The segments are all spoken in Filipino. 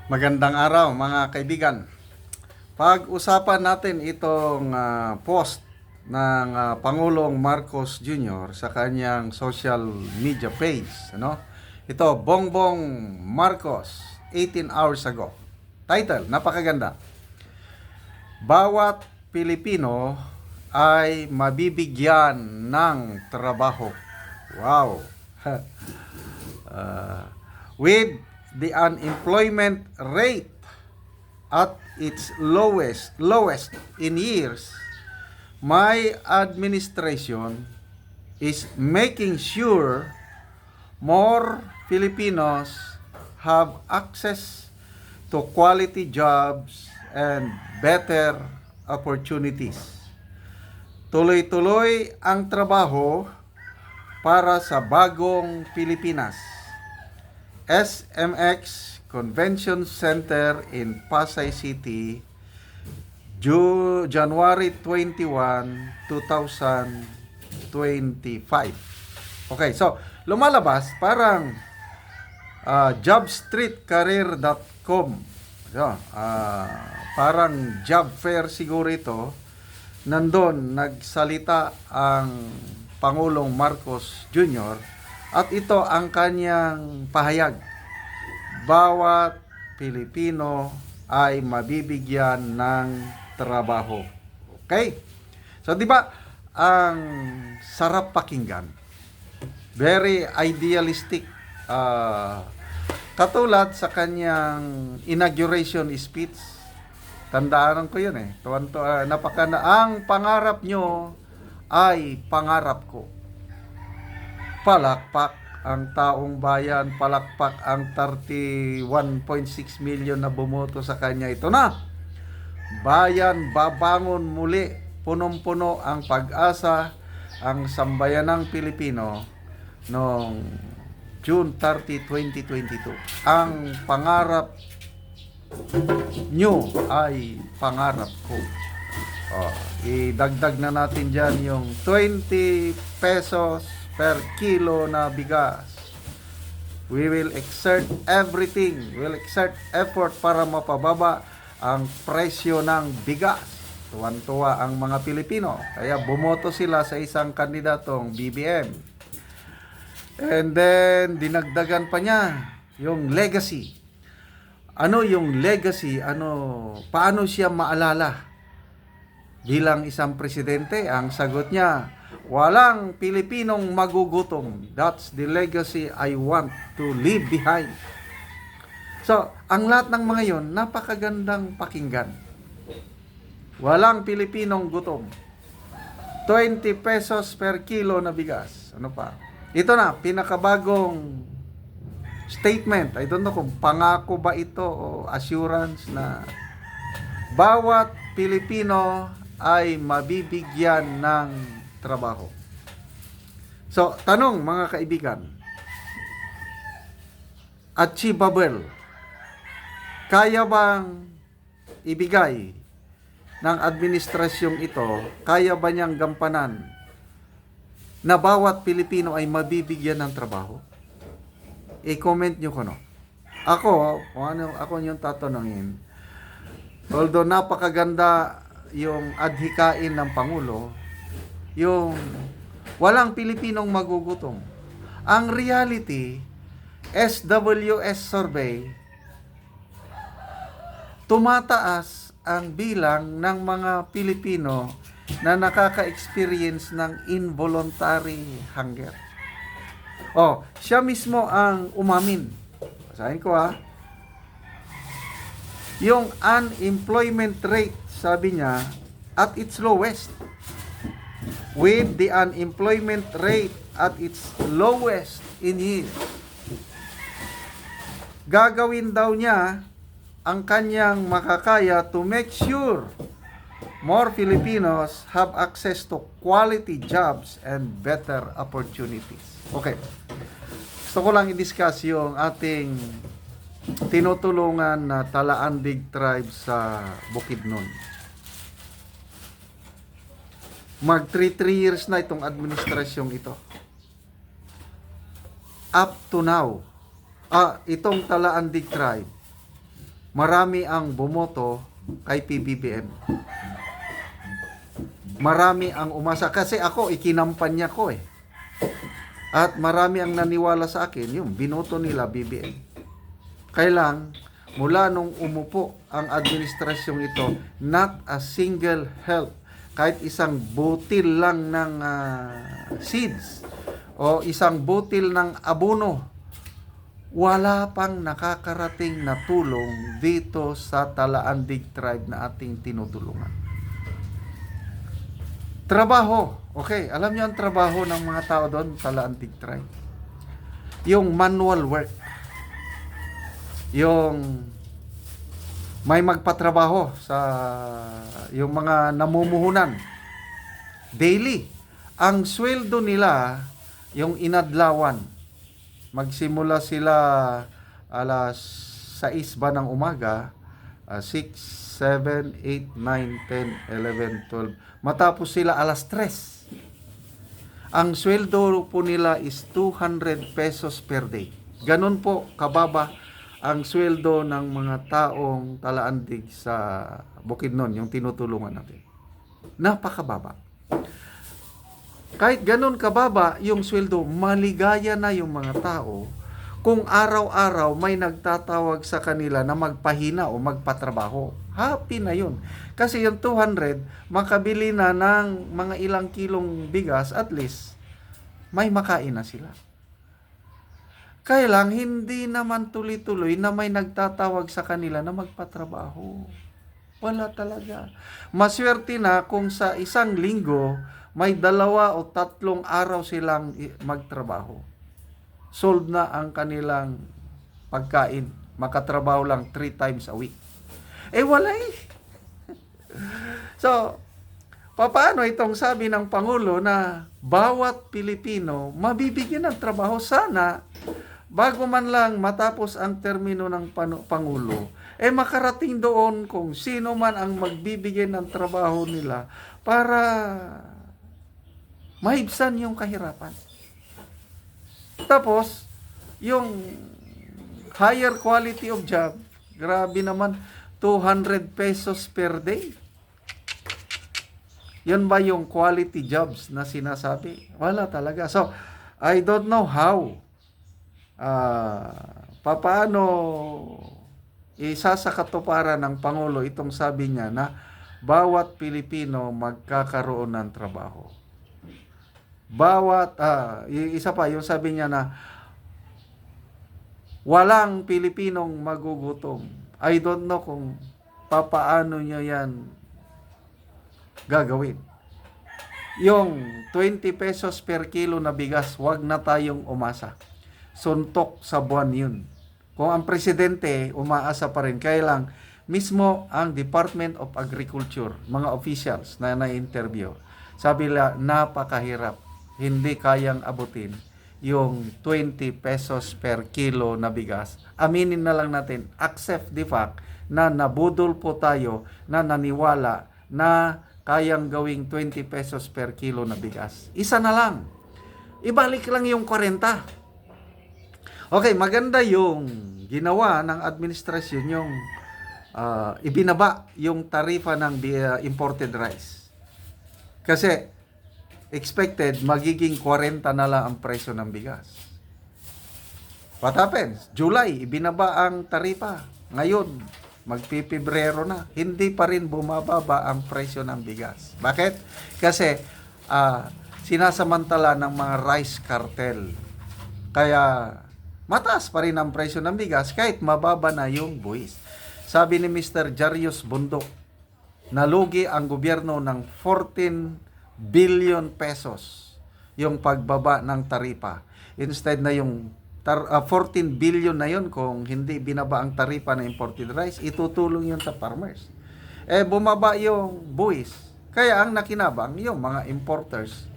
Magandang araw mga kaibigan. Pag-usapan natin itong post ng Pangulong Marcos Jr. sa kanyang social media page. Ito, Bongbong Marcos, 18 hours ago. Title, napakaganda. Bawat Pilipino ay mabibigyan ng trabaho. Wow! With the unemployment rate at its lowest in years, my administration is making sure more Filipinos have access to quality jobs and better opportunities. Tuloy-tuloy ang trabaho para sa bagong Pilipinas. SMX Convention Center in Pasay City, January 21, 2025. Okay, so lumalabas parang jobstreetcareer.com. Parang job fair siguro ito. Nandun nagsalita ang Pangulong Marcos Jr. at ito ang kanyang pahayag. Bawat Pilipino ay mabibigyan ng trabaho. Okay? So, di ba, ang sarap pakinggan. Very idealistic. Katulad sa kanyang inauguration speech, tandaan ko yun eh. Ang pangarap nyo ay pangarap ko. Palakpak ang taong bayan, palakpak ang 31.6 million na bumoto sa kanya. Ito na, bayan babangon muli, punong-puno ang pag-asa, ang sambayanang Pilipino noong June 30, 2022. Ang pangarap nyo ay pangarap ko. Idagdag na natin dyan yung 20 pesos per kilo na bigas. We will exert everything. We will exert effort para mapababa ang presyo ng bigas. Tuwan-tuwa ang mga Pilipino. Kaya bumoto sila sa isang kandidatong BBM. And then, dinagdagan pa niya yung legacy. Ano yung legacy? Paano siya maalala bilang isang presidente? Ang sagot niya, walang Pilipinong magugutom. That's the legacy I want to leave behind. So, ang lahat ng mga yon, napakagandang pakinggan. Walang Pilipinong gutom. 20 pesos per kilo na bigas. Ano pa? Ito na, pinakabagong statement. I don't know kung pangako ba ito o assurance na bawat Pilipino ay mabibigyan ng trabaho. So, tanong mga kaibigan, achievable, kaya bang ibigay ng administrasyong ito, kaya ba niyang gampanan na bawat Pilipino ay mabibigyan ng trabaho? I-comment nyo ko, no? Ako yung tatanungin. Although napakaganda yung adhikain ng Pangulo, yung walang Pilipinong magugutom. Ang reality, SWS survey, tumataas ang bilang ng mga Pilipino na nakaka-experience ng involuntary hunger. Siya mismo ang umamin. Basahin ko yung unemployment rate, sabi niya, at its lowest. With the unemployment rate at its lowest in years. Gagawin daw niya ang kanyang makakaya to make sure more Filipinos have access to quality jobs and better opportunities. Okay. Gusto ko lang i-discuss yung ating tinutulungan na Talaandig tribe sa Bukidnon. Mag 3 years na itong administrasyong ito. Up to now, itong Talaandig tribe, marami ang bumoto kay PBBM. Marami ang umasa. Kasi ako, ikinampanya ko eh. At marami ang naniwala sa akin, yung binoto nila BBM. Kailang, mula nung umupo ang administrasyong ito, not a single help, kahit isang butil lang ng seeds o isang butil ng abono, wala pang nakakarating na tulong dito sa Talaandig tribe na ating tinutulungan. Trabaho. Okay, alam niyo ang trabaho ng mga tao doon, Talaandig tribe. Yung manual work. Yung may magpatrabaho sa yung mga namumuhunan. Daily. Ang sweldo nila, yung inadlawan. Magsimula sila alas 6 ba ng umaga, 6, 7, 8, 9, 10, 11, 12. Matapos sila alas 3. Ang sweldo po nila is 200 pesos per day. Ganun po kababa ang sweldo ng mga taong Talaandig sa Bukidnon, yung tinutulungan natin. Napakababa. Kahit ganun kababa yung sweldo, maligaya na yung mga tao kung araw-araw may nagtatawag sa kanila na magpahina o magpatrabaho. Happy na yun. Kasi yung 200, makabili na ng mga ilang kilong bigas, at least may makain na sila. Kaya lang, hindi naman tuloy-tuloy na may nagtatawag sa kanila na magpatrabaho. Wala talaga. Maswerte na kung sa isang linggo, may 2 o 3 araw silang magtrabaho. Sold na ang kanilang pagkain. Makatrabaho lang 3 times a week. Wala eh. So, paano itong sabi ng Pangulo na bawat Pilipino mabibigyan ng trabaho? Sana bago man lang matapos ang termino ng Pangulo, makarating doon kung sino man ang magbibigay ng trabaho nila para maibsan yung kahirapan. Tapos, yung higher quality of job, grabe naman, 200 pesos per day. Yan ba yung quality jobs na sinasabi? Wala talaga. So, I don't know how paano isasakatuparan ng Pangulo itong sabi niya na bawat Pilipino magkakaroon ng trabaho. Isa pa, yung sabi niya na walang Pilipinong magugutom. I don't know kung papaano niya yan gagawin. Yung 20 pesos per kilo na bigas, wag na tayong umasa. Suntok sa buwan yun. Kung ang presidente umaasa pa rin, kaya lang mismo ang Department of Agriculture, mga officials na na-interview, sabi nila napakahirap, hindi kayang abutin yung 20 pesos per kilo na bigas. Aminin na lang natin, accept the fact na nabudol po tayo na naniwala na kayang gawing 20 pesos per kilo na bigas. Isa na lang. Ibalik lang yung 40. Okay, maganda yung ginawa ng administrasyon yung ibinaba yung tarifa ng imported rice. Kasi expected magiging 40 na lang ang presyo ng bigas. What happens? July, ibinaba ang tarifa. Ngayon, magpipebrero na. Hindi pa rin bumababa ang presyo ng bigas. Bakit? Kasi sinasamantala ng mga rice cartel. Kaya mataas pa rin ang presyo ng bigas kahit mababa na yung buwis. Sabi ni Mr. Jarius Bundok, nalugi ang gobyerno ng 14 billion pesos yung pagbaba ng taripa. Instead na yung 14 billion na yun, kung hindi binaba ang taripa ng imported rice, itutulong yun sa farmers. Bumaba yung buwis. Kaya ang nakinabang yung mga importers,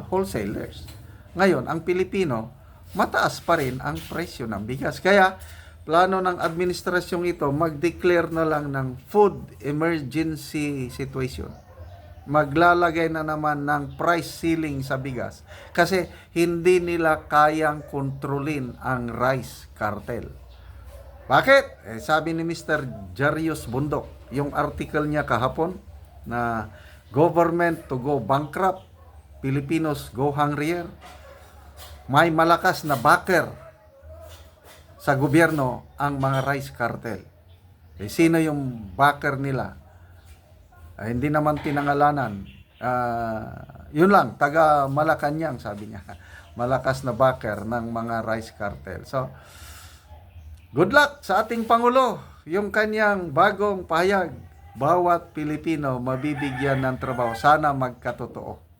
wholesalers. Ngayon, ang Pilipino, mataas pa rin ang presyo ng bigas. Kaya, plano ng administrasyong ito, mag-declare na lang ng food emergency situation. Maglalagay na naman ng price ceiling sa bigas. Kasi, hindi nila kayang kontrolin ang rice cartel. Bakit? Sabi ni Mr. Jarius Bundok, yung article niya kahapon na government to go bankrupt, Filipinos go hungrier. May malakas na backer sa gobyerno ang mga rice cartel. Sino yung backer nila? Hindi naman pinangalanan. Yun lang, taga Malacanang sabi niya. Malakas na backer ng mga rice cartel. So, good luck sa ating Pangulo. Yung kanyang bagong pahayag, bawat Pilipino mabibigyan ng trabaho. Sana magkatotoo.